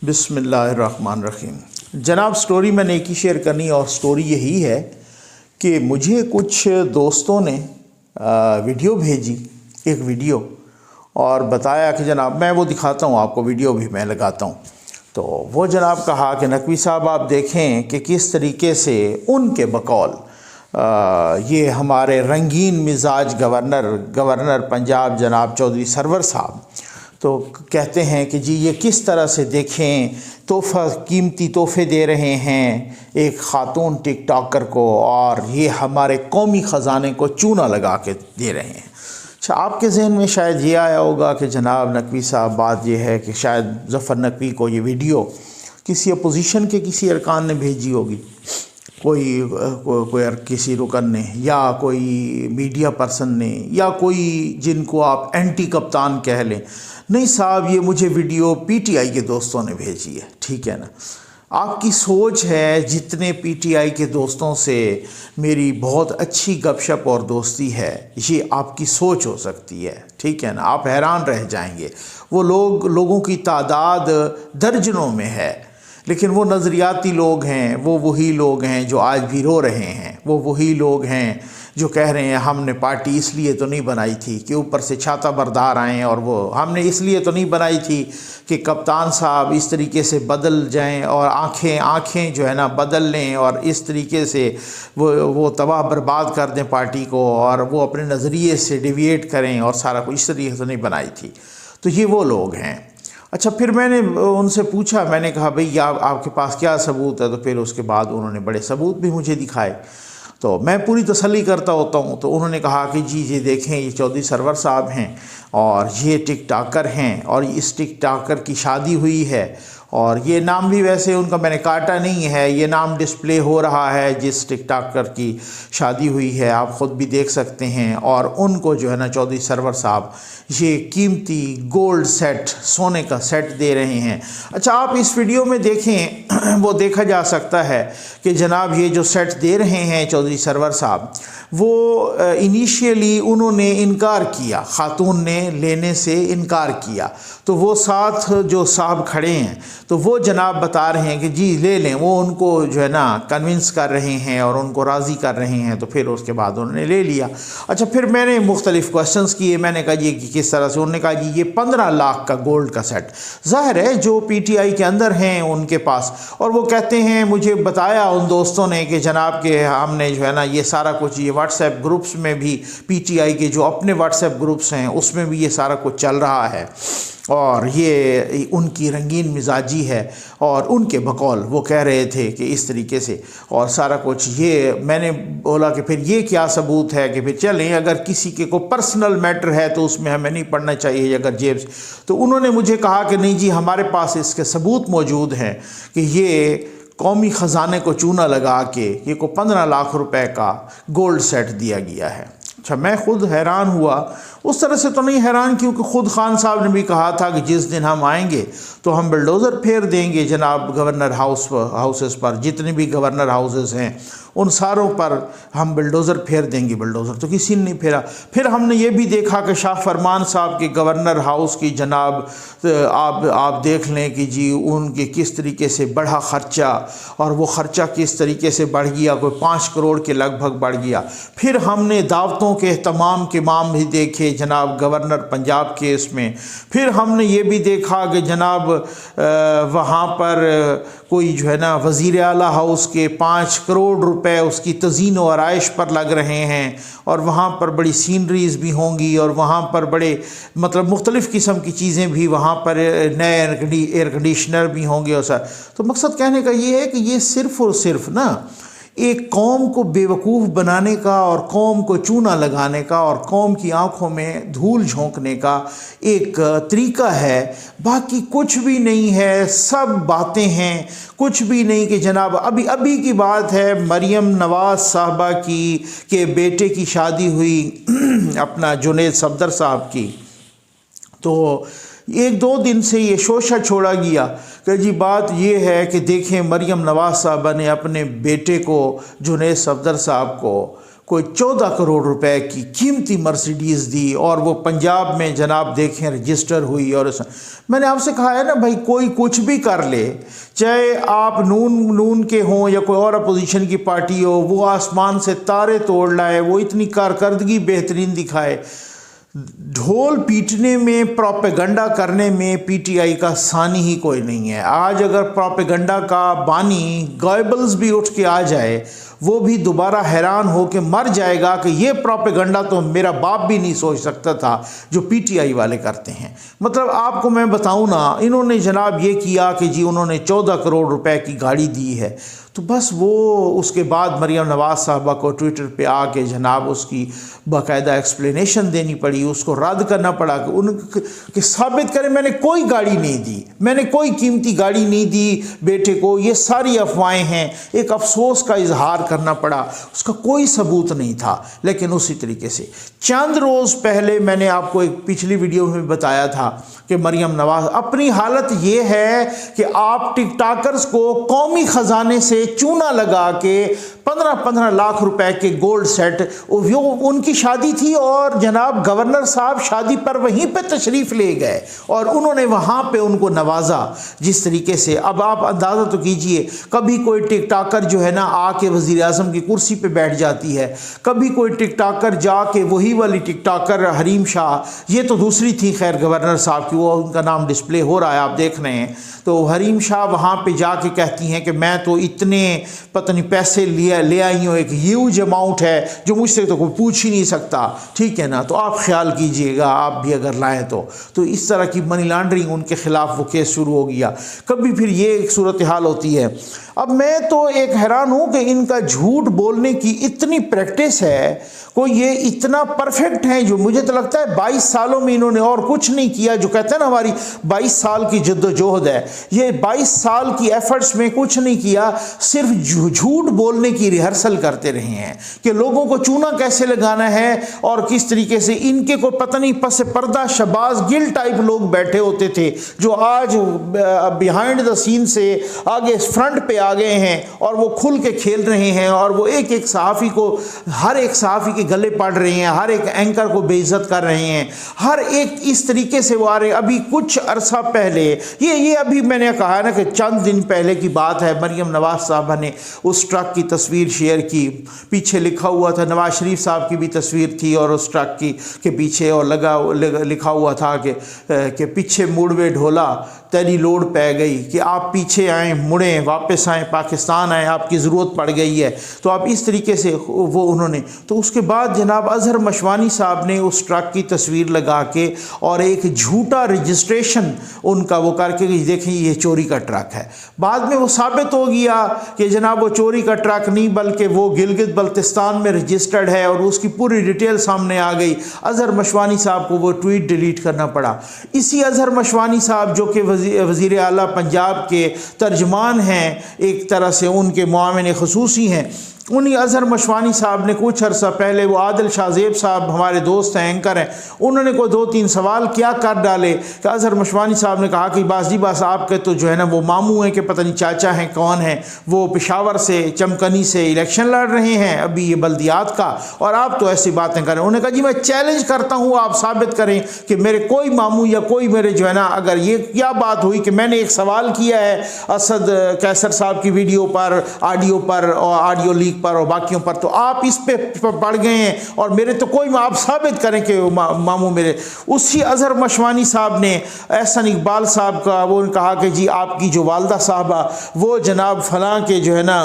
बिस्मिल्लाहिर्रहमानिर्रहीम। जनाब, स्टोरी मैंने एक ही शेयर करनी और स्टोरी यही है कि मुझे कुछ दोस्तों ने वीडियो भेजी, एक वीडियो, और बताया कि जनाब मैं वो दिखाता हूँ आपको, वीडियो भी मैं लगाता हूँ। तो वो जनाब कहा कि नकवी साहब आप देखें कि किस तरीके से उनके बकौल ये हमारे रंगीन मिजाज गवर्नर पंजाब जनाब चौधरी सरवर साहब तो कहते हैं कि जी ये किस तरह से देखें कीमती तोहफे दे रहे हैं एक ख़ातून टिकटॉकर को, और ये हमारे कौमी ख़जाने को चूना लगा के दे रहे हैं। अच्छा, आपके जहन में शायद ये आया होगा कि जनाब नकवी साहब, बात ये है कि शायद ज़फ़र नकवी को ये वीडियो किसी अपोजिशन के किसी अरकान ने भेजी होगी, किसी रुकन ने, या कोई मीडिया पर्सन ने, या कोई जिनको आप एंटी कप्तान कह लें। नहीं साहब, ये मुझे वीडियो पीटीआई के दोस्तों ने भेजी है। ठीक है ना, आपकी सोच है, जितने पीटीआई के दोस्तों से मेरी बहुत अच्छी गपशप और दोस्ती है, ये आपकी सोच हो सकती है। ठीक है ना, आप हैरान रह जाएंगे। वो लोगों की तादाद दर्जनों में है, लेकिन वो नज़रियाती लोग हैं, वो वही लोग हैं जो आज भी रो रहे हैं, वो वही लोग हैं जो कह रहे हैं हमने पार्टी इसलिए तो नहीं बनाई थी कि ऊपर से छाता बरदार आएँ, और वो हमने इसलिए तो नहीं बनाई थी कि कप्तान साहब इस तरीके से बदल जाएं और आँखें जो है ना बदल लें, और इस तरीके से वो तबाह बर्बाद कर दें पार्टी को, और वो अपने नज़रिए से डिविएट करें, और सारा कुछ इस तरीके से नहीं बनाई थी। तो ये वो लोग हैं। अच्छा, फिर मैंने उनसे पूछा, मैंने कहा भाई आपके पास क्या सबूत है? तो फिर उसके बाद उन्होंने बड़े सबूत भी मुझे दिखाए। तो मैं पूरी तसल्ली करता होता हूँ। तो उन्होंने कहा कि जी ये देखें, ये चौधरी सरवर साहब हैं और ये टिकटॉकर हैं, और इस टिकटॉकर की शादी हुई है, और ये नाम भी वैसे उनका मैंने काटा नहीं है, ये नाम डिस्प्ले हो रहा है जिस टिकटॉकर की शादी हुई है, आप ख़ुद भी देख सकते हैं। और उनको जो है ना चौधरी सरवर साहब ये कीमती गोल्ड सेट, सोने का सेट दे रहे हैं। अच्छा, आप इस वीडियो में देखें, वो देखा जा सकता है कि जनाब ये जो सेट दे रहे हैं चौधरी सरवर साहब, वो इनिशियली उन्होंने इनकार किया, ख़ातून ने लेने से इनकार किया। तो वो साथ जो साहब खड़े हैं, तो वो जनाब बता रहे हैं कि जी ले लें, वो उनको जो है ना कन्विंस कर रहे हैं और उनको राज़ी कर रहे हैं। तो फिर उसके बाद उन्होंने ले लिया। अच्छा, फिर मैंने मुख्तलिफ़ क्वेश्चंस किए। मैंने कहा ये किस तरह से? उन्होंने कहा जी ये 15 लाख का गोल्ड का सेट, ज़ाहिर है जो पीटीआई के अंदर हैं उनके पास। और वो कहते हैं, मुझे बताया उन दोस्तों ने कि जनाब के हमने जो है ना ये सारा कुछ, ये व्हाट्सएप ग्रुप्स में भी, पीटीआई के जो अपने व्हाट्सएप ग्रुप्स हैं उसमें भी ये सारा कुछ चल रहा है, और ये उनकी रंगीन मिजाजी है, और उनके बकौल वो कह रहे थे कि इस तरीके से और सारा कुछ। ये मैंने बोला कि फिर ये क्या सबूत है कि फिर चलें, अगर किसी के को पर्सनल मैटर है तो उसमें हमें नहीं पढ़ना चाहिए अगर जेब से। तो उन्होंने मुझे कहा कि नहीं जी, हमारे पास इसके सबूत मौजूद हैं कि ये कौमी ख़जाने को चूना लगा के ये को 15 लाख रुपए का गोल्ड सेट दिया गया है। अच्छा, मैं ख़ुद हैरान हुआ। उस तरह से तो नहीं हैरान, क्योंकि ख़ुद खान साहब ने भी कहा था कि जिस दिन हम आएंगे तो हम बुलडोज़र फेर देंगे जनाब गवर्नर हाउसेस पर, जितने भी गवर्नर हाउसेस हैं उन सारों पर हम बुलडोज़र फेर देंगे। बुलडोज़र तो किसी ने नहीं फेरा। फिर हमने ये भी देखा कि शाह फरमान साहब के गवर्नर हाउस की जनाब आप देख लें कि जी उनके किस तरीके से बढ़ा ख़र्चा, और वो ख़र्चा किस तरीके से बढ़ गया, कोई 5 करोड़ के लगभग बढ़ गया। फिर हमने दावतों के तमाम के माम भी देखे जनाब गवर्नर पंजाब केस में। फिर हमने ये भी देखा कि जनाब वहाँ पर कोई जो है ना वज़ीर आला हाउस के 5 करोड़ रुपए उसकी तज़ीन व आराइश पर लग रहे हैं, और वहाँ पर बड़ी सीनरीज़ भी होंगी, और वहाँ पर बड़े मतलब मुख्तलिफ़ किस्म की चीज़ें भी, वहाँ पर नए एयर कंडीशनर भी होंगे और सर। तो मकसद कहने का ये है कि ये सिर्फ़ और सिर्फ ना एक कौम को बेवकूफ़ बनाने का, और कौम को चूना लगाने का, और कौम की आंखों में धूल झोंकने का एक तरीका है। बाकी कुछ भी नहीं है, सब बातें हैं, कुछ भी नहीं। कि जनाब अभी की बात है, मरियम नवाज़ साहबा की के बेटे की शादी हुई अपना जुनैद सफदर साहब की। तो 1-2 दिन से ये शोशा छोड़ा गया कि जी बात ये है कि देखें मरियम नवाज़ साहबा ने अपने बेटे को, जुनैद सफदर साहब को, कोई 14 करोड़ रुपए की कीमती मर्सिडीज़ दी और वो पंजाब में जनाब देखें रजिस्टर हुई। और मैंने आपसे कहा है ना भाई, कोई कुछ भी कर ले, चाहे आप नून के हों या कोई और अपोजिशन की पार्टी हो, वो आसमान से तारे तोड़ लाए, वो इतनी कारकर्दगी बेहतरीन दिखाए, ढोल पीटने में, प्रोपेगंडा करने में पीटीआई का सानी ही कोई नहीं है। आज अगर प्रोपेगंडा का बानी गॉयबल्स भी उठ के आ जाए, वो भी दोबारा हैरान हो के मर जाएगा कि ये प्रोपेगंडा तो मेरा बाप भी नहीं सोच सकता था जो पीटीआई वाले करते हैं। मतलब आपको मैं बताऊं ना, इन्होंने जनाब ये किया कि जी उन्होंने 14 करोड़ रुपए की गाड़ी दी है, तो बस वो उसके बाद मरियम नवाज़ साहबा को ट्विटर पे आके जनाब उसकी बाकायदा एक्सप्लेनेशन देनी पड़ी, उसको रद्द करना पड़ा कि साबित करें मैंने कोई गाड़ी नहीं दी, मैंने कोई कीमती गाड़ी नहीं दी बेटे को, ये सारी अफवाहें हैं। एक अफसोस का इजहार करना पड़ा, उसका कोई सबूत नहीं था। लेकिन उसी तरीके से चंद रोज़ पहले मैंने आपको एक पिछली वीडियो में बताया था कि मरियम नवाज, अपनी हालत ये है कि आप टिकटॉकर्स को कौमी ख़जाने से चूना लगा के 15-15 लाख रुपए के गोल्ड सेट, वो उनकी शादी थी और जनाब गवर्नर साहब शादी पर वहीं पे तशरीफ़ ले गए और उन्होंने वहाँ पे उनको नवाजा जिस तरीके से। अब आप अंदाज़ा तो कीजिए, कभी कोई टिकटॉकर जो है ना आके वज़ीर आज़म की कुर्सी पे बैठ जाती है, कभी कोई टिकटॉकर जाके, वही वाली टिकटॉकर हरीम शाह, ये तो दूसरी थी खैर गवर्नर साहब की, वो उनका नाम डिस्प्ले हो रहा है आप देख रहे हैं, तो हरीम शाह वहाँ पे जाके कहती हैं कि मैं तो इतने पता नहीं पैसे ले आई हूँ, एक ह्यूज अमाउंट है जो मुझसे तो कोई पूछ ही नहीं सकता, ठीक है ना। तो आप ख्याल कीजिएगा, आप भी अगर लाएँ तो इस तरह की मनी लॉन्ड्रिंग उनके ख़िलाफ़ वो केस शुरू हो गया। कभी फिर ये एक सूरत हाल होती है। अब मैं तो एक हैरान हूँ कि इनका झूठ बोलने की इतनी प्रैक्टिस है, कोई ये इतना परफेक्ट है जो मुझे तो लगता है 22 सालों में इन्होंने और कुछ नहीं किया। जो कहते हैं ना हमारी 22 साल की जद्दोजहद है, ये 22 साल की एफर्ट्स में कुछ नहीं किया, सिर्फ झूठ बोलने की रिहर्सल करते रहे हैं कि लोगों को चूना कैसे लगाना है और किस तरीके से। इनके को पता नहीं पस पर्दा शबाज गिल टाइप लोग बैठे होते थे जो आज बिहाइंड द सीन से आगे फ्रंट पे आ गए हैं और वो खुल के खेल रहे हैं और वो एक एक सहाफ़ी को, हर एक सहाफ़ी के गले पड़ रहे हैं, हर एक एंकर को बेइज्जत कर रहे हैं, हर एक इस तरीके से वो आ रहे। अभी कुछ अरसा पहले ये अभी मैंने कहा ना कि चंद दिन पहले की बात है, मरियम नवाज़ साहबा ने उस ट्रक की तस्वीर शेयर की, पीछे लिखा हुआ था, नवाज शरीफ साहब की भी तस्वीर थी और उस ट्रक की के पीछे और लिखा हुआ था कि पीछे मुड़वे ढोला तेरी लोड पै गई, कि आप पीछे आएँ, मुड़ें, वापस आएँ, पाकिस्तान आएँ, आपकी ज़रूरत पड़ गई है। तो आप इस तरीके से वो उन्होंने, तो उसके बाद जनाब अज़हर मशवानी साहब ने उस ट्रक की तस्वीर लगा के और एक झूठा रजिस्ट्रेशन उनका वो करके कि देखें ये चोरी का ट्रक है। बाद में वो साबित हो गया कि जनाब वो चोरी का ट्रक नहीं बल्कि वो गिलगित बल्तिस्तान में रजिस्टर्ड है और उसकी पूरी डिटेल सामने आ गई। अज़हर मशवानी साहब को वो ट्वीट डिलीट करना पड़ा। इसी अज़हर मशवानी साहब जो कि वज़ीर आला पंजाब के तर्जमान हैं, एक तरह से उनके मुआविन ख़ुसूसी हैं, उन्हीं अज़हर मशवानी साहब ने कुछ अर्सा पहले, वो आदिल शाहजेब साहब हमारे दोस्त हैं, एंकर हैं, उन्होंने कोई 2-3 सवाल क्या कर डाले कि अज़हर मशवानी साहब ने कहा कि बास जी बास आपके तो जो है ना वो मामू हैं कि पता नहीं चाचा हैं कौन हैं, वो पेशावर से चमकनी से इलेक्शन लड़ रहे हैं अभी ये बल्दियात का, और आप तो ऐसी बातें करें। उन्होंने कहा जी मैं चैलेंज करता हूँ, आप साबित करें कि मेरे कोई मामू या कोई मेरे जो है ना, अगर ये क्या बात हुई कि मैंने एक सवाल किया है असद कैसर साहब की वीडियो पर, ऑडियो पर और ऑडियो लीक पर और बाकियों पर, तो आप इस पे पड़ गए हैं और मेरे तो कोई, आप साबित करें कि मामू मेरे। उसी अज़हर मशवानी साहब ने एहसन इकबाल साहब का वो कहा कि जी आपकी जो वालदा साहबा वो जनाब फलां के जो है ना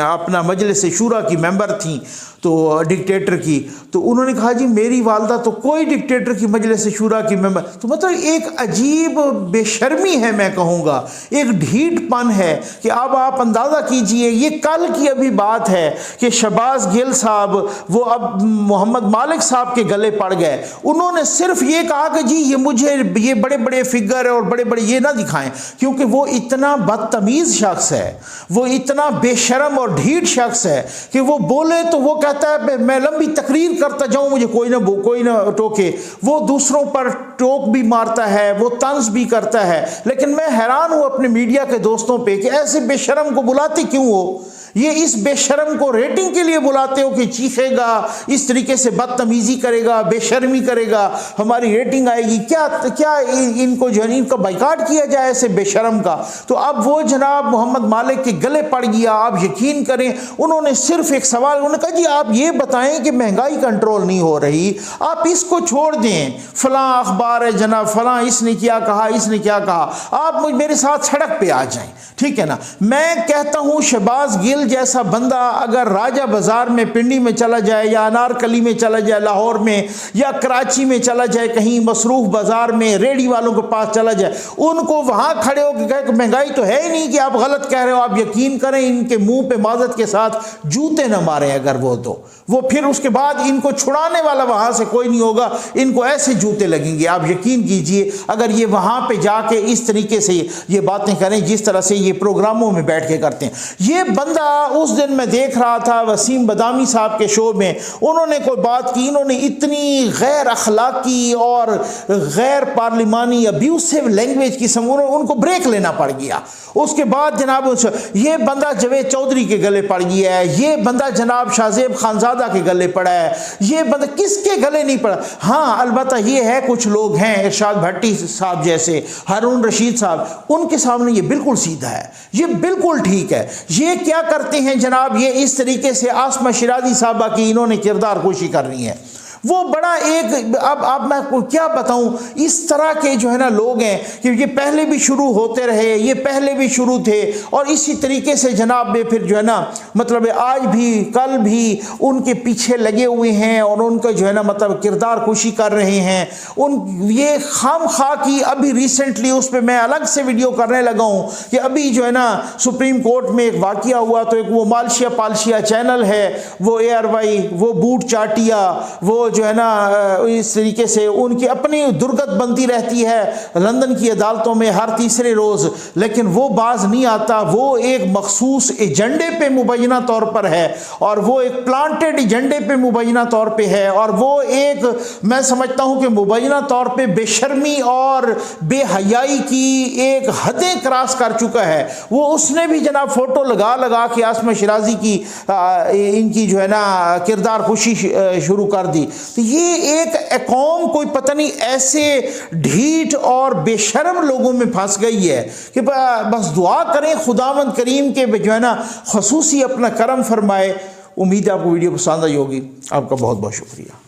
अपना मजलिस शूरा की मेंबर थी, तो डिक्टेटर की, तो उन्होंने कहा जी मेरी वालदा तो कोई डिक्टेटर की मजलिस शूरा की मेंबर। तो मतलब एक अजीब बेशर्मी है, मैं कहूँगा एक ढीठपन है कि अब आप अंदाज़ा कीजिए, ये कल की अभी बात है कि शहबाज गिल साहब वो अब मोहम्मद मालिक साहब के गले पड़ गए। उन्होंने सिर्फ ये कहा कि जी ये मुझे ये बड़े बड़े फिगर और बड़े बड़े ये ना दिखाएं, क्योंकि वो इतना बदतमीज़ शख्स है, वो इतना बेशरम और ढीठ शख्स है कि वो बोले तो वो कहता है मैं लंबी तकरीर करता जाऊं, मुझे कोई ना टोके। वो दूसरों पर टोक भी मारता है, वो तंज भी करता है। लेकिन मैं हैरान हूँ अपने मीडिया के दोस्तों पे कि ऐसे बेशरम को बुलाते क्यों हो? ये इस बेशरम को रेटिंग के लिए बुलाते हो कि चीखेगा, इस तरीके से बदतमीजी करेगा, बेशर्मी करेगा, हमारी रेटिंग आएगी। क्या इनको जो है इनका बाइकाट किया जाए ऐसे बेशरम का? तो अब वो जनाब मोहम्मद मालिक के गले पड़ गया। आप यकीन करें, उन्होंने सिर्फ एक सवाल, उन्होंने कहा जी आप ये बताएं कि महंगाई कंट्रोल नहीं हो रही, आप इसको छोड़ दें, फलां अखबार है जनाब, फलां इसने क्या कहा, इसने क्या कहा, आप मेरे साथ सड़क पे आ जाएं, ठीक है ना। मैं कहता हूं शहबाज गिल जैसा बंदा अगर राजा बाजार में, पिंडी में चला जाए, या अनारकली में चला जाए, लाहौर में, या कराची में चला जाए, कहीं मसरूफ बाजार में रेडी वालों के पास चला जाए, उनको वहां खड़े होकर कहे कि महंगाई तो है ही नहीं, कि आप गलत कह रहे हो, आप यकीन करें इनके मुंह पे माजत के साथ जूते न मारे अगर वो फिर उसके बाद इनको छुड़ाने वाला वहां से कोई नहीं होगा, इनको ऐसे जूते लगेंगे। आप यकीन कीजिए अगर ये वहां पे जाके इस तरीके से ये बातें करें जिस तरह से ये प्रोग्रामों में बैठ के करते हैं। ये बंदा उस दिन मैं देख रहा था वसीम बदामी साहब के शो में, उन्होंने कोई बात की, इन्होंने इतनी गैर अखलाकी और गैर पार्लिमानी अब्यूसिव लैंग्वेज की उनको ब्रेक लेना पड़ गया। उसके बाद जनाब ये बंदा जवेद चौधरी के गले पड़ गया है, ये बंदा जनाब शाहजेब खानजादा के गले पड़ा है, ये बंदा किसके गले नहीं पड़ा? हाँ अलबत्ता ये है कुछ लोग हैं इरशाद भट्टी साहब जैसे, हारून रशीद साहब, उनके सामने ये बिल्कुल सीधा है, ये बिल्कुल ठीक है। ये क्या करते हैं जनाब, ये इस तरीके से आसमा शिराजी साहबा की इन्होंने किरदार कोशी करनी है, वो बड़ा एक अब मैं आपको क्या बताऊं, इस तरह के जो है ना लोग हैं कि ये पहले भी शुरू होते रहे, ये पहले भी शुरू थे और इसी तरीके से जनाब में फिर जो है ना मतलब आज भी कल भी उनके पीछे लगे हुए हैं और उनका जो है ना मतलब किरदार कुशी कर रहे हैं। ये खाम खा की अभी रिसेंटली उस पर मैं अलग से वीडियो करने लगा हूँ कि अभी जो है ना सुप्रीम कोर्ट में एक वाकया हुआ, तो एक वो मालशिया पालशिया चैनल है, वो ARY, वो बूट चाटिया, वो जो है ना इस तरीके से उनकी अपनी दुर्गत बनती रहती है लंदन की अदालतों में हर तीसरे रोज, लेकिन वो बाज नहीं आता। वो एक मखसूस एजेंडे पे मुबैना तौर पर है और वो एक प्लांटेड एजेंडे पे मुबैना तौर पे है और वो एक मैं समझता हूं कि मुबैना तौर पे बेशर्मी और बेहयाई की एक हदें क्रॉस कर चुका है। वो उसने भी जनाब फोटो लगा लगा के आसमा शिराजी की इनकी जो है ना किरदार कुशी शुरू कर दी। तो ये एक कौम कोई पता नहीं ऐसे ढीठ और बेशर्म लोगों में फंस गई है कि बस दुआ करें खुदावंद करीम के जो है ना खसूसी अपना करम फरमाए। उम्मीद है आपको वीडियो पसंद आई होगी। आपका बहुत बहुत शुक्रिया।